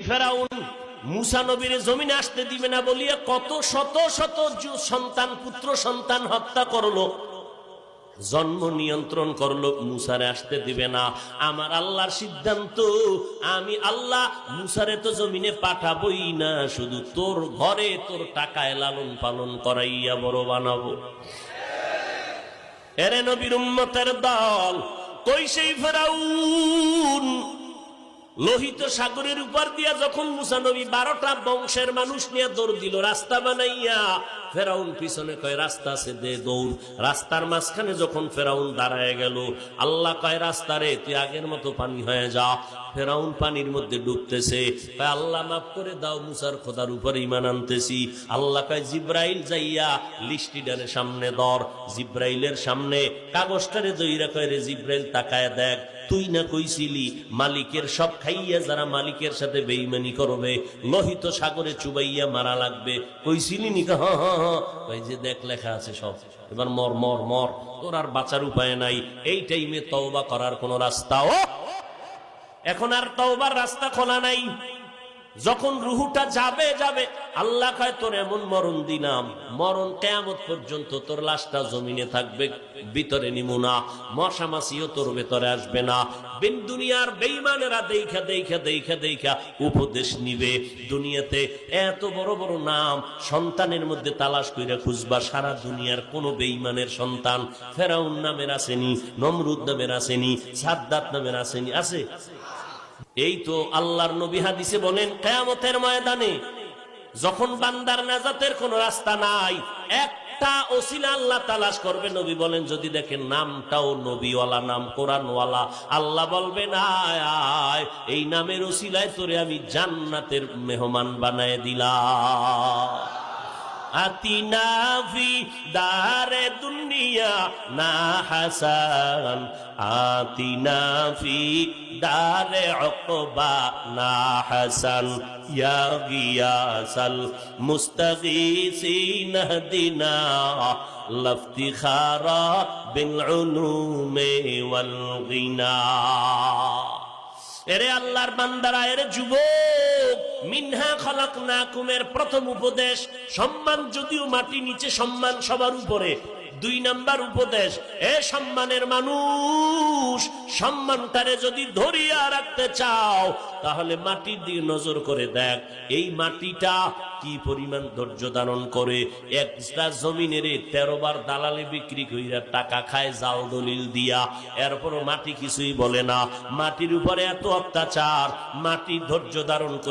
ফেরাউন মুসা নবীর জমিনে আসতে দিবে না বলিয়া কত শত শত সন্তান পুত্র সন্তান হত্যা করলো, জন্ম নিয়ন্ত্রণ করলো, মুসারে আসতে দিবে না। আমার আল্লাহর সিদ্ধান্ত, আমি আল্লাহ মুসারে তো জমিনে পাঠাবই না, শুধু তোর ঘরে তোর টাকায় লালন পালন করাইয়া বড় বানাবো। এরে নবীর উম্মতের দল, কই সেই ফেরাউন? লোহিত সাগরের উপর দিয়া যখন মুসা নবী 12টা বংশের মানুষ নিয়ে দৌড় দিল রাস্তা বানাইয়া, ফেরাউন পিছনে কয় রাস্তা আছে দে দৌড়। রাস্তার মাঝখানে যখন ফেরাউন দাঁড়ায় গেল, আল্লাহ কয় রাস্তারে তুই আগের মতো পানি হয়ে যা। ফেরাউন পানির মধ্যে ডুবতেছে, কয় আল্লাহ মাফ করে দাও, মুসার খোদার উপর ঈমান আনতেছি। আল্লাহ কয় জিব্রাইল যাইয়া লিস্টিডারে সামনে ধর। জিব্রাইলের সামনে কাগজটারে দইরা কয় রে জিব্রাইল তাকায় দেখ, তুই না কইছিলি মালিকের সব খাইয়া যারা মালিকের সাথে বেঈমানি করবে লোহিত সাগরে চুবাইয়া মারা লাগবে, কইছিলি নি? ওই যে দেখ লেখা আছে সব, এবার মর মর মর, তোর আর বাঁচার উপায় নাই। এই টাইমে তওবা করার কোন রাস্তাও এখন আর তওবার রাস্তা খোলা নাই। যখন রুহুটা যাবে যাবে, আল্লাহ কয় তোর এমন মরণ দিলাম, মরণ কিয়ামত পর্যন্ত তোর লাশটা জমিনে থাকবে, ভিতরে নিমু না, মশা মাছিও তোর ভেতরে আসবে না। দুনিয়ার বেঈমানেরা দেখা দেখা দেখা দেখা উপদেশ নিবে। দুনিয়াতে এত বড় বড় নাম সন্তানের মধ্যে তালাশ কইরা খুঁজবা, সারা দুনিয়ার কোন বেঈমানের সন্তান ফেরাউন নামের আসেনি, নমরুদ নামের আসেনি, সাদ্দাত নামের আসেনি? আছে। এই তো আল্লাহর নবী হাদিসে বলেন, কিয়ামতের ময়দানে যখন বান্দার নাজাতের কোন রাস্তা নাই, একটা ওসিলা আল্লাহ তালাশ করবে। নবী বলেন যদি দেখেন নামটাও নবীওয়ালা নাম, কোরআনওয়ালা, আল্লাহ বলবে না আয় এই নামের ওসিলায় তোরে আমি জান্নাতের মেহমান বানায় দিলাম। আতিনা ফি দারে দুনিয়া না হাসান, আতিনা ফি দারে উকবা না হাসান, ইয়া গিয়াসাল মুস্তাগীসিন হদিনা লাফতিখারা বিল উলুমি ওয়াল গিনা। এরে আল্লাহর বান্দারা, এরে যুবক, মিনহা খালাকনাকুমের প্রথম উপদেশ সম্মান, যদিও মাটি নিচে সম্মান সবার উপরে। 2 নাম্বার উপদেশ, এ সম্মানের মানুষ, সম্মানটারে যদি ধরিয়া রাখতে চাও তাহলে মাটির দিকে নজর করে দেখ, এই মাটিটা কি পরিমাণ ধৈর্য ধারণ করে। একটা জমিনের 13 বার দালালে বিক্রি কইরা টাকা খায় জাল দলিল দিয়া, এরপরও মাটি কিছুই বলে না। মাটির উপরে এত অত্যাচার, মাটি ধৈর্য ধারণ করে